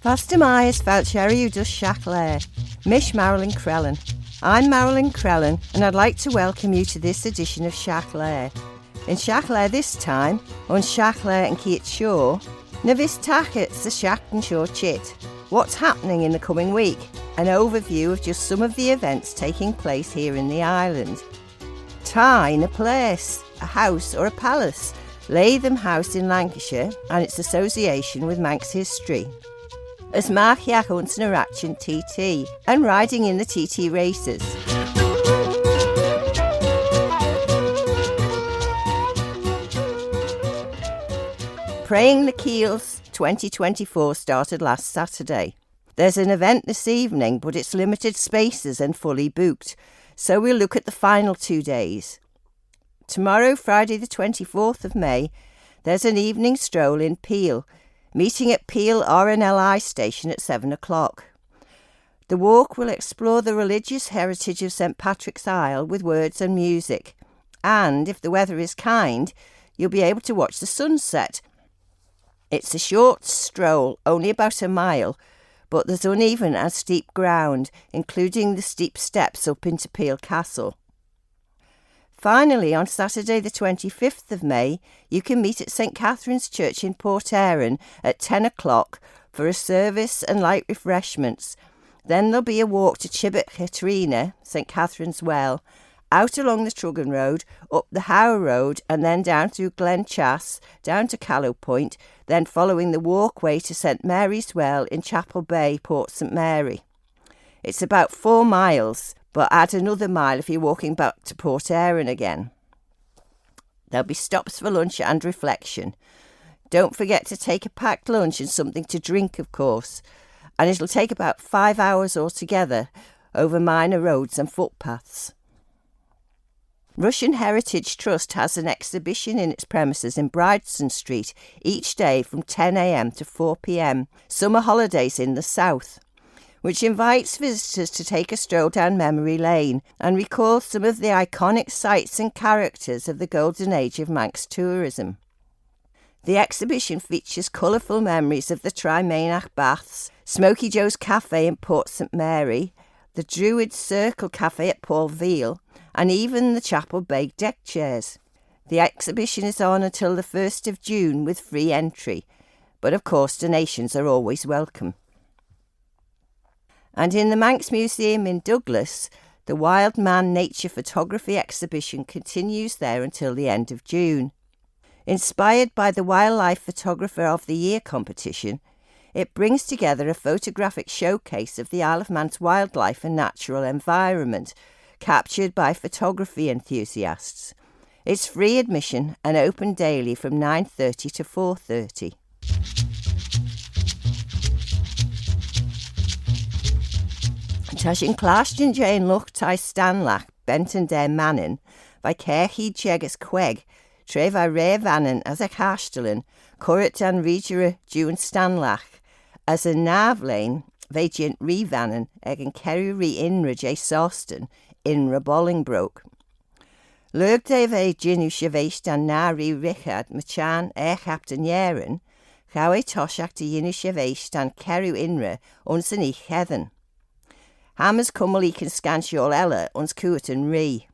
Fast Myers felt Sherry does Shiaght Laa. Mish Maralyn Crellin. I'm Maralyn Crellin and I'd like to welcome you to this edition of Shiaght Laa. In Shiaght Laa this time, on Shiaght Laa and Kiat Shaw, Navis Tackets the Shiaght Shaw Chit. What's happening in the coming week? An overview of just some of the events taking place here in the island. Tyne, a place, a house or a palace. Lathom House in Lancashire and its association with Manx history. As Marchiach Unsnarachin TT and riding in the TT races. Praying the Keels 2024 started last Saturday. There's an event this evening, but it's limited spaces and fully booked, so we'll look at the final 2 days. Tomorrow, Friday the 24th of May, there's an evening stroll in Peel, meeting at Peel RNLI station at 7 o'clock. The walk will explore the religious heritage of St Patrick's Isle with words and music, and if the weather is kind, you'll be able to watch the sunset. It's a short stroll, only about a mile, but there's uneven and steep ground, including the steep steps up into Peel Castle. Finally, on Saturday the 25th of May, you can meet at St Catherine's Church in Port Erin at 10 o'clock for a service and light refreshments. Then there'll be a walk to Chibet Katrina, St Catherine's Well, out along the Truggan Road, up the Howe Road and then down through Glen Chas, down to Callow Point, then following the walkway to St Mary's Well in Chapel Bay, Port St Mary. It's about 4 miles, but add another mile if you're walking back to Port Erin again. There'll be stops for lunch and reflection. Don't forget to take a packed lunch and something to drink, of course. And it'll take about 5 hours altogether over minor roads and footpaths. Russian Heritage Trust has an exhibition in its premises in Brideston Street each day from 10 a.m. to 4 p.m. Summer holidays in the south, which invites visitors to take a stroll down memory lane and recall some of the iconic sights and characters of the golden age of Manx tourism. The exhibition features colourful memories of the Trimainach Baths, Smoky Joe's Cafe in Port St Mary, the Druid Circle Cafe at Paulville, and even the Chapel Bay deck chairs. The exhibition is on until the 1st of June with free entry, but of course donations are always welcome. And in the Manx Museum in Douglas, the Wild Man Nature Photography exhibition continues there until the end of June. Inspired by the Wildlife Photographer of the Year competition, it brings together a photographic showcase of the Isle of Man's wildlife and natural environment, captured by photography enthusiasts. It's free admission and open daily from 9:30 to 4:30. Tashin Clashin Jane Luchtai Stanlagh, Benton de Mannin, by Kerchi Jegas Queg, Treva Re Vannin as a Castellan, Currit and Regera June Stanlagh, as a Navlane, Vagent Re Vannin, Egan Kerry Re Inra J. Sawston, Inra Bolingbroke. Lurg de Ve Jinu Shavestan Nari Richard Machan Captain Yeren, Chawe Toshak de Yinu Shavestan Keru Inra, Unsani Heathen. Hammers Cummerly can Scansiol Ella, uns Cuatin Ree.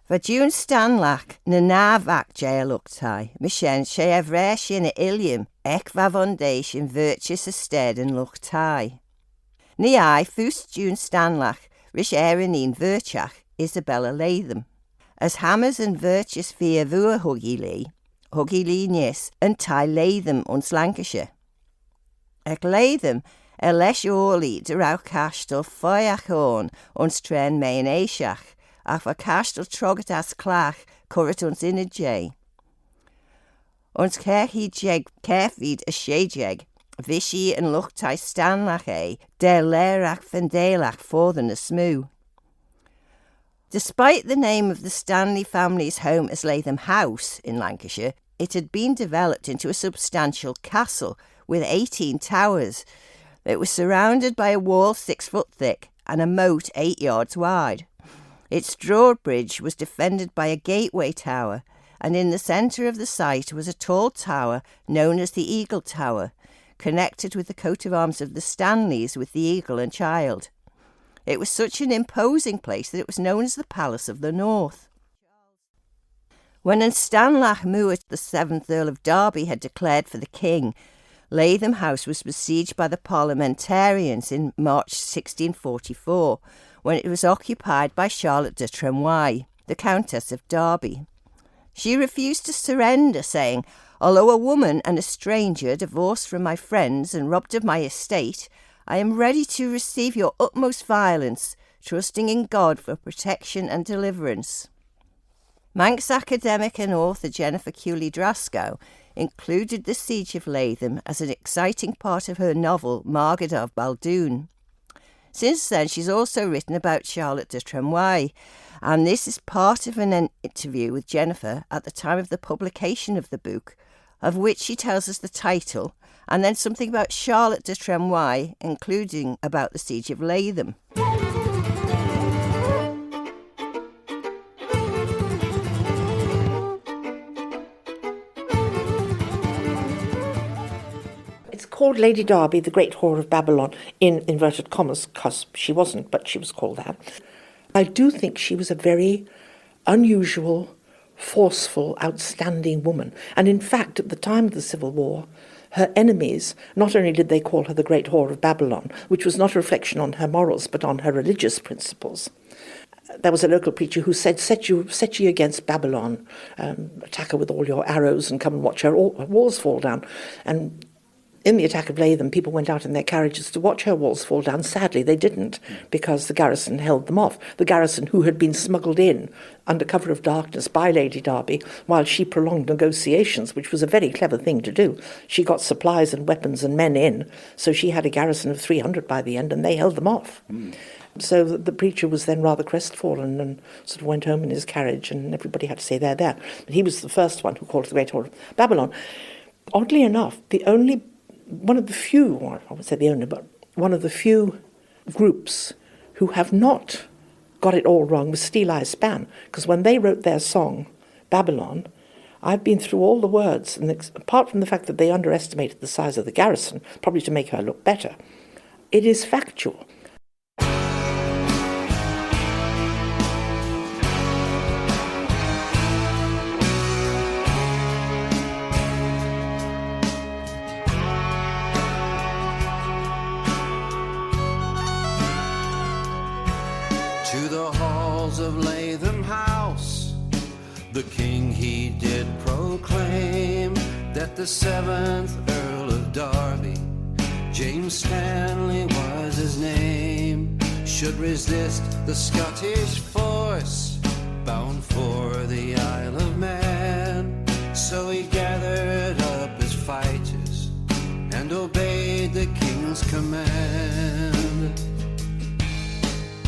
Va June Stanlagh, na Navak Jail Luktai, Mishen she Evreshin Ilium, Ek Vavondation Virtuous Ested and Luktai. Ni I, Fust June Stanlagh, Rish Erinine Virchach, Isabella Lathom. As Hammers and Virtuous via Vua Huggy Lee Nis, and Tai Lathom uns Lancashire. Ek Lathom, Leis Orly de Rau Castle Foiach Horn ons Tren Main Eishach, ach va Castle Trogat as Clach Currit ons Inajay. Ons Kerchi Jeg Kerfid a Shejeg, Vichy and Luchtai Stanlagh de Lerach Vendelach for than a Smoo. Despite the name of the Stanley family's home as Lathom House in Lancashire, it had been developed into a substantial castle with 18 towers. It was surrounded by a wall 6 foot thick and a moat 8 yards wide. Its drawbridge was defended by a gateway tower, and in the centre of the site was a tall tower known as the Eagle Tower, connected with the coat of arms of the Stanleys with the eagle and child. It was such an imposing place that it was known as the Palace of the North. When Stanlagh Mooar, the 7th Earl of Derby, had declared for the king, Lathom House was besieged by the parliamentarians in March 1644, when it was occupied by Charlotte de Tremoille, the Countess of Derby. She refused to surrender, saying, "Although a woman and a stranger, divorced from my friends and robbed of my estate, I am ready to receive your utmost violence, trusting in God for protection and deliverance." Manx academic and author Jennifer Cooley-Draskow included the siege of Lathom as an exciting part of her novel Margaret of Baldoon. Since then, she's also written about Charlotte de Tremoille, and this is part of an interview with Jennifer at the time of the publication of the book, of which she tells us the title, and then something about Charlotte de Tremoille, including about the siege of Lathom. It's called Lady Derby, the Great Whore of Babylon, in inverted commas, because she wasn't, but she was called that. I do think she was a very unusual, forceful, outstanding woman. And in fact, at the time of the Civil War, her enemies, not only did they call her the Great Whore of Babylon, which was not a reflection on her morals, but on her religious principles. There was a local preacher who said, set ye against Babylon, attack her with all your arrows and come and watch her walls fall down. And in the attack of Lathom, people went out in their carriages to watch her walls fall down. Sadly, they didn't, because the garrison held them off. The garrison who had been smuggled in under cover of darkness by Lady Derby while she prolonged negotiations, which was a very clever thing to do. She got supplies and weapons and men in, so she had a garrison of 300 by the end, and they held them off. So the preacher was then rather crestfallen and sort of went home in his carriage, and everybody had to say, there. But he was the first one who called it the Great Whore of Babylon. Oddly enough, one of the few, or I would say the only, but one of the few groups who have not got it all wrong was Steeleye Span, because when they wrote their song, Babylon, I've been through all the words, and apart from the fact that they underestimated the size of the garrison, probably to make her look better, it is factual. To the halls of Lathom House, the king he did proclaim that the 7th Earl of Derby, James Stanlagh was his name, should resist the Scottish force bound for the Isle of Man. So he gathered up his fighters and obeyed the king's command.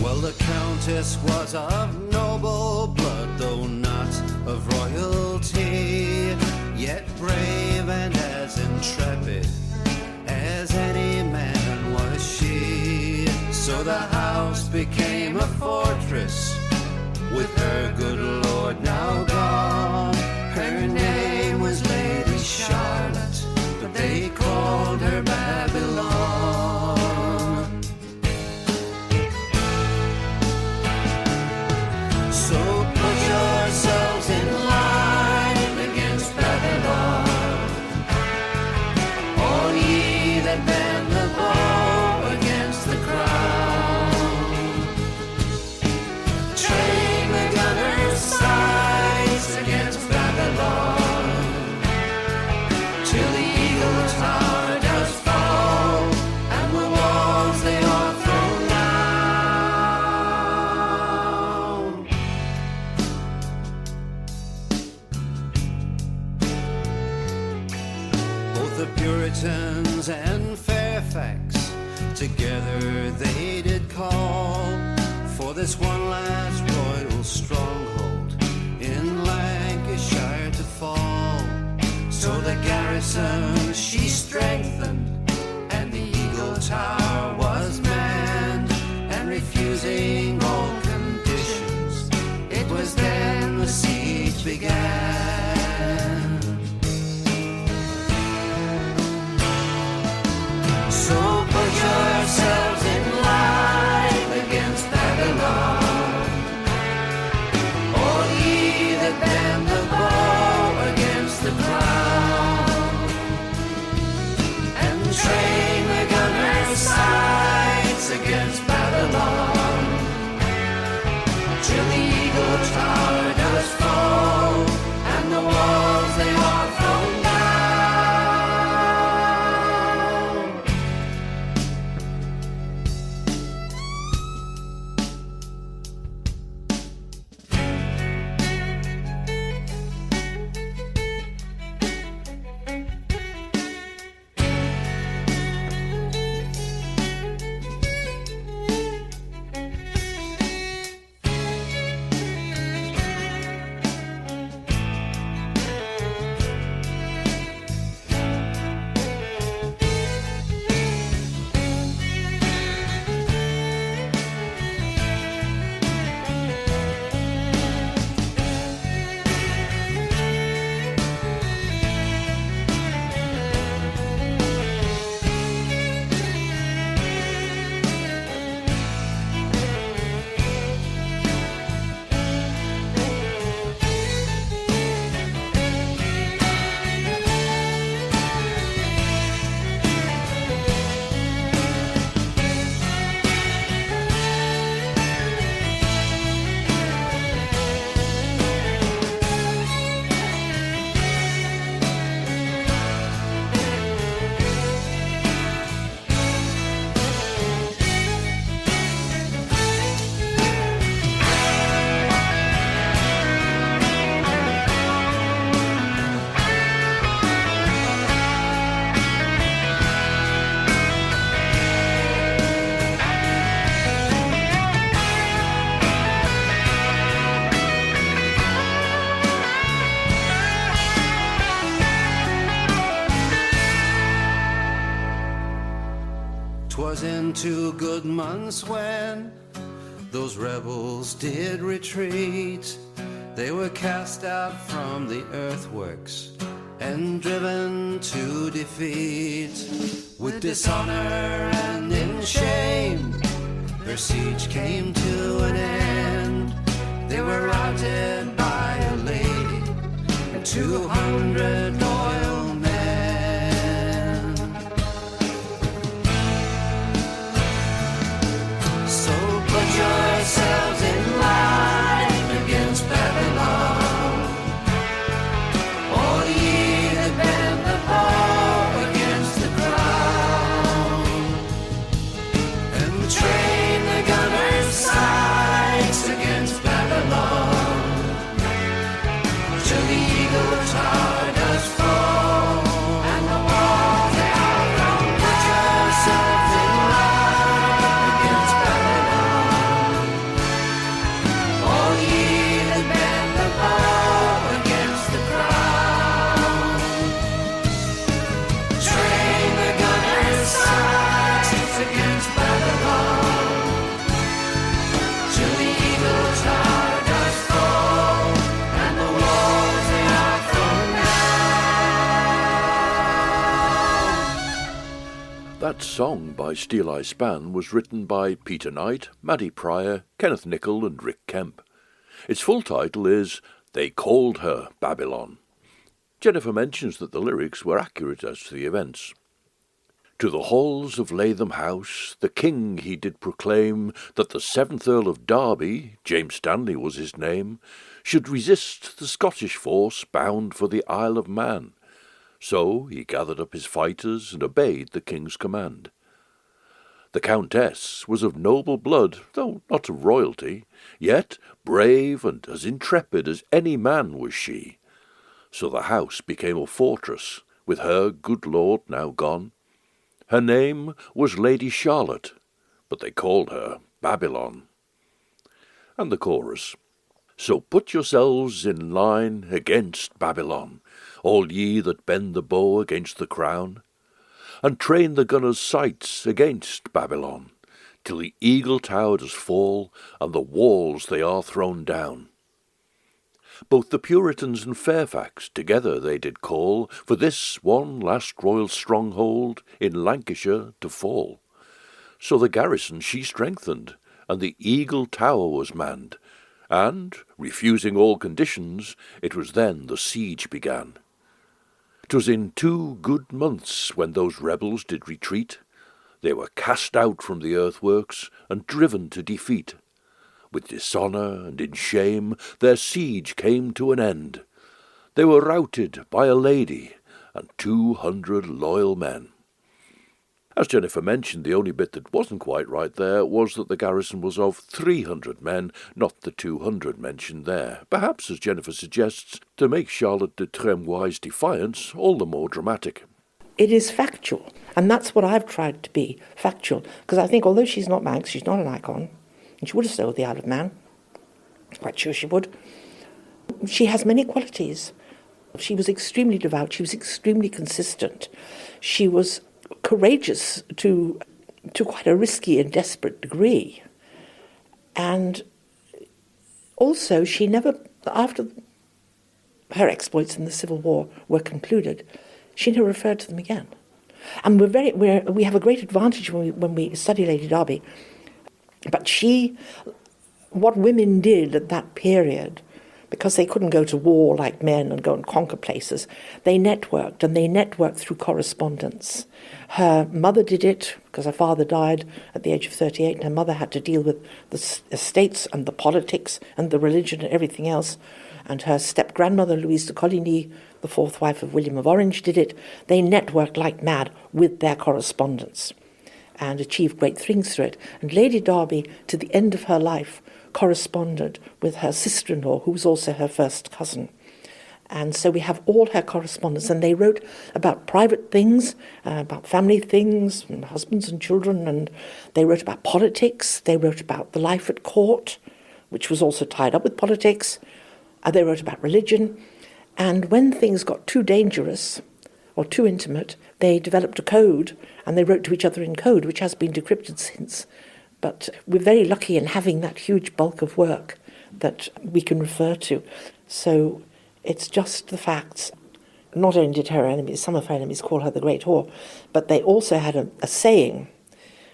Well, the Countess was of noble blood, though not of royalty, yet brave and as intrepid as any man was she. So the house became a fortress, with her good lord now gone. Her name was Lady Charlotte, but they called her Babylon. So put yourselves in line against Babylon, all ye that bend the bow against the crown. Train the gunner's sights against Babylon, till the eagle tower does fall, and the walls they are thrown down. Both the Puritans and Fairfax together they did call for this one last royal stronghold in Lancashire to fall. So the garrison she strengthened, and the Eagle Tower was manned, and refusing all conditions, it was then the siege began. 'Twas in 2 good months when those rebels did retreat. They were cast out from the earthworks and driven to defeat. With dishonor and in shame, their siege came to an end. They were routed by a lady and 200 loyal men. So put yourselves in line against Babylon, all ye that bend the bow against the crown, and train the gunners' sights against Babylon, till the eagle tower does fall, and the walls they are from. Put yourself in line against Babylon, all ye that bend the bow against the crown, train the gunners' sights against Babylon, till the eagle tower does fall, and the walls they are thrown down. That song by Steeleye Span was written by Peter Knight, Maddie Pryor, Kenneth Nichol and Rick Kemp. Its full title is They Called Her Babylon. Jennifer mentions that the lyrics were accurate as to the events. To the halls of Lathom House, the king he did proclaim that the 7th Earl of Derby, James Stanlagh was his name, should resist the Scottish force bound for the Isle of Man. So he gathered up his fighters and obeyed the king's command. The Countess was of noble blood, though not of royalty, yet brave and as intrepid as any man was she. So the house became a fortress, with her good lord now gone. Her name was Lady Charlotte, but they called her Babylon. And the chorus. So put yourselves in line against Babylon, all ye that bend the bow against the crown, and train the gunners' sights against Babylon, till the eagle tower does fall, and the walls they are thrown down. Both the Puritans and Fairfax together they did call for this one last royal stronghold in Lancashire to fall. So the garrison she strengthened, and the eagle tower was manned, and, refusing all conditions, it was then the siege began. 'Twas in 2 good months when those rebels did retreat. They were cast out from the earthworks and driven to defeat. With dishonour and in shame their siege came to an end. They were routed by a lady and 200 loyal men. As Jennifer mentioned, the only bit that wasn't quite right there was that the garrison was of 300 men, not the 200 mentioned there, perhaps, as Jennifer suggests, to make Charlotte de Tremoille's defiance all the more dramatic. It is factual, and that's what I've tried to be, factual, because I think although she's not Manx, she's not an icon, and she would have sold the Isle of Man, quite sure she would. She has many qualities. She was extremely devout, she was extremely consistent, she was courageous to quite a risky and desperate degree. And also she never, after her exploits in the Civil War were concluded, she never referred to them again. And we have a great advantage when we study Lady Derby. But what women did at that period, because they couldn't go to war like men and go and conquer places, they networked, and they networked through correspondence. Her mother did it because her father died at the age of 38, and her mother had to deal with the estates and the politics and the religion and everything else. And her step-grandmother, Louise de Coligny, the 4th wife of William of Orange, did it. They networked like mad with their correspondence and achieved great things through it. And Lady Derby, to the end of her life, corresponded with her sister-in-law, who was also her first cousin. And so we have all her correspondence, and they wrote about private things, about family things, and husbands and children, and they wrote about politics, they wrote about the life at court, which was also tied up with politics, they wrote about religion, and when things got too dangerous, or too intimate, they developed a code and they wrote to each other in code, which has been decrypted since. But we're very lucky in having that huge bulk of work that we can refer to. So it's just the facts. Not only did her enemies, some of her enemies, call her the Great Whore, but they also had a saying,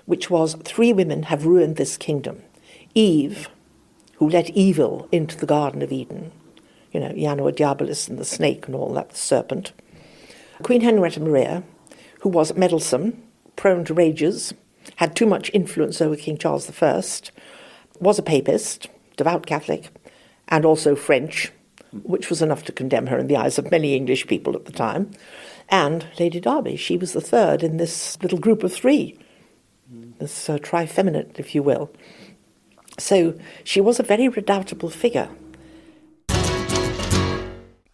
which was, 3 women have ruined this kingdom. Eve, who let evil into the Garden of Eden, you know, Janua Diabolis and the snake and all that, the serpent. Queen Henrietta Maria, who was meddlesome, prone to rages, had too much influence over King Charles I, was a papist, devout Catholic, and also French, which was enough to condemn her in the eyes of many English people at the time. And Lady Derby, she was the third in this little group of 3, this trifeminate, if you will. So she was a very redoubtable figure.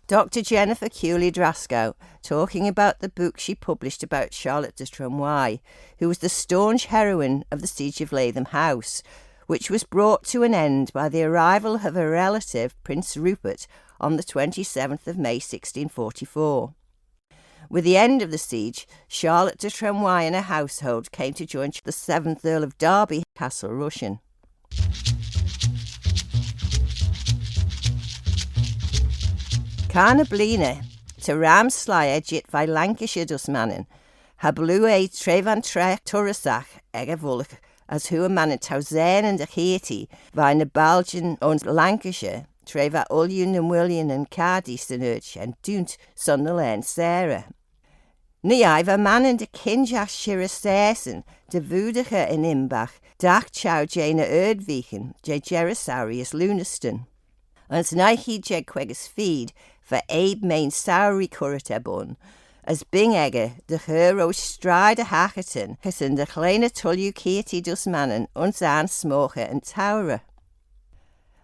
Dr. Jennifer Cooley-Drasko talking about the book she published about Charlotte de Tremoille, who was the staunch heroine of the Siege of Lathom House, which was brought to an end by the arrival of her relative, Prince Rupert, on the 27th of May 1644. With the end of the siege, Charlotte de Tremoille and her household came to join the 7th Earl of Derby, Castle Rushen. Carna Blina, to Ram Slyer jit vai Lancashire dus mannen, ha blue trevan tre turasach ege volk, as hu a mannen tausen and a heeti, vai na Belgian ons Lancashire, treva Ulian and William and Cardiff and Urch and Dunt Sunderland Sarah. Ni Iva mannen de Kinjach Shirasasen, de Vudiger in Imbach, Dach Chow Jana Erdvichen, Je Jerisarius Luniston. Ans naichi jeg quegus feed, for Abe main saury currit ebon, as Bing Egger, de hero stride a hackerton, hissen de kleine tullu keeti dus mannen, ons aan smoche and taurer.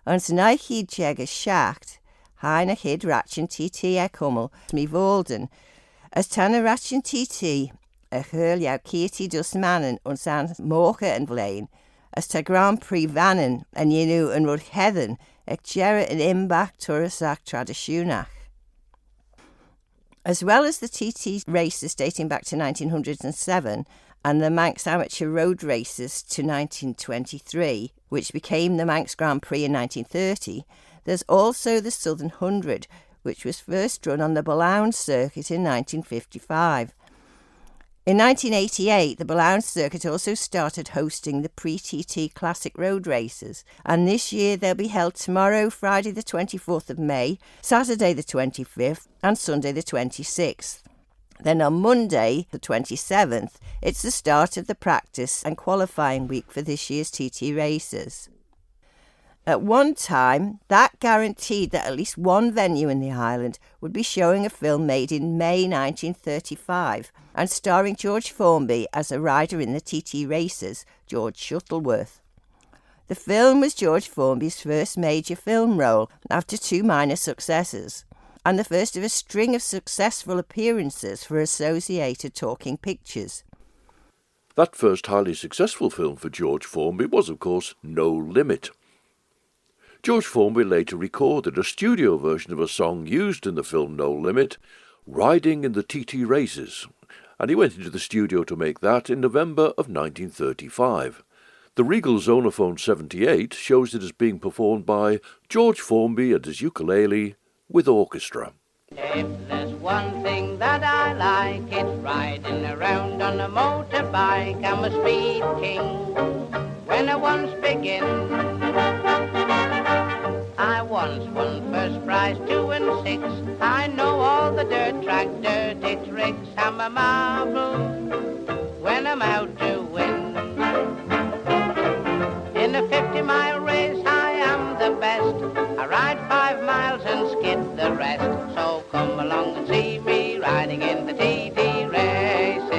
Ans naichi jeg a schacht, heine hid ratchen TT e kummel, me volden, as tanne ratchen TT, a hurl jou keeti dus mannen, ons aan smoche and vlain, as ta Grand Prix vannen, and yenu and rud heathen, ec Gerrit and Imbach Turasach Traditionach. As well as the TT races dating back to 1907 and the Manx Amateur Road races to 1923, which became the Manx Grand Prix in 1930, there's also the Southern 100, which was first run on the Billow Circuit in 1955. In 1988, the Billow Circuit also started hosting the pre-TT Classic Road races, and this year they'll be held tomorrow, Friday the 24th of May, Saturday the 25th, and Sunday the 26th. Then on Monday, the 27th, it's the start of the practice and qualifying week for this year's TT races. At one time, that guaranteed that at least one venue in the island would be showing a film made in May 1935 and starring George Formby as a rider in the TT races, George Shuttleworth. The film was George Formby's first major film role after 2 minor successes, and the first of a string of successful appearances for Associated Talking Pictures. That first highly successful film for George Formby was, of course, No Limit. George Formby later recorded a studio version of a song used in the film No Limit, Riding in the TT Races, and he went into the studio to make that in November of 1935. The Regal Zonophone 78 shows it as being performed by George Formby and his ukulele with orchestra. If there's one thing that I like, it's riding around on a motorbike. I'm a speed king. When I once begin, I once won first prize 2 and 6. I know all the dirt track dirty tricks. I'm a marvel when I'm out to win. In a 50-mile race I am the best. I ride 5 miles and skid the rest. So come along and see me riding in the TT races.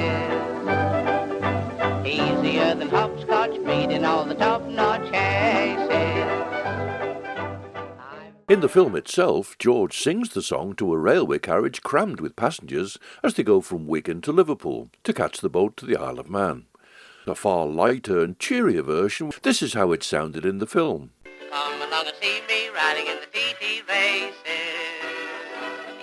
Easier than hopscotch, beating all the top-notch aces. In the film itself, George sings the song to a railway carriage crammed with passengers as they go from Wigan to Liverpool to catch the boat to the Isle of Man. A far lighter and cheerier version, this is how it sounded in the film. Come along and see me riding in the TT races.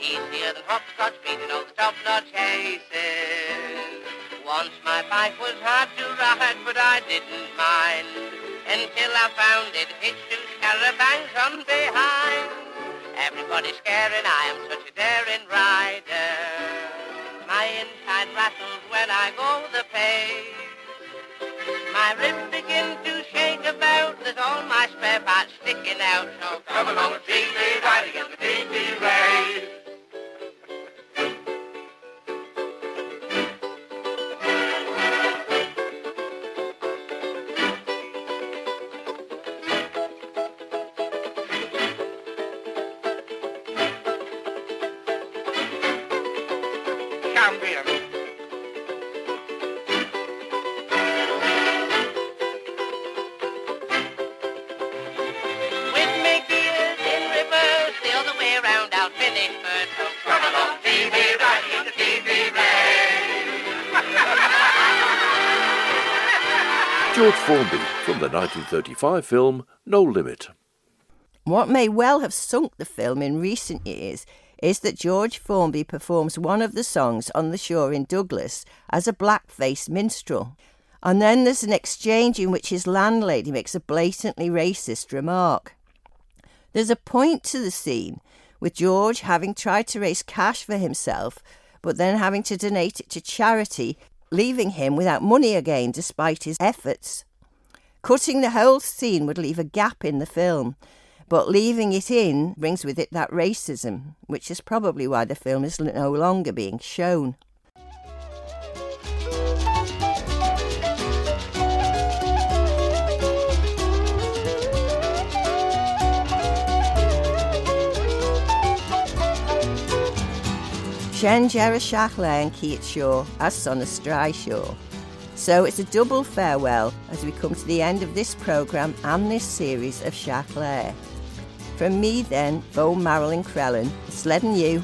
easier than hopscotch, beating all the top-notch aces. Once my pipe was hard to ride, but I didn't mind, until I found it hitched to scarabangs on behind. Everybody scaring, I am such a daring rider. My inside rattles when I go the pace. My ribs begin to shake about, there's all my spare parts sticking out. So come along and see me riding in the TV race. Champion. George Formby from the 1935 film No Limit. What may well have sunk the film in recent years is that George Formby performs one of the songs on the shore in Douglas as a black-faced minstrel. And then there's an exchange in which his landlady makes a blatantly racist remark. There's a point to the scene with George having tried to raise cash for himself, but then having to donate it to charity, leaving him without money again despite his efforts. Cutting the whole scene would leave a gap in the film, but leaving it in brings with it that racism, which is probably why the film is no longer being shown. Shen Jera Shiaght Laa and Shiaght Shaw as son of Stry Shaw. So it's a double farewell as we come to the end of this programme and this series of Shiaght Laa. From me then, Maralyn Crellin, sledding you.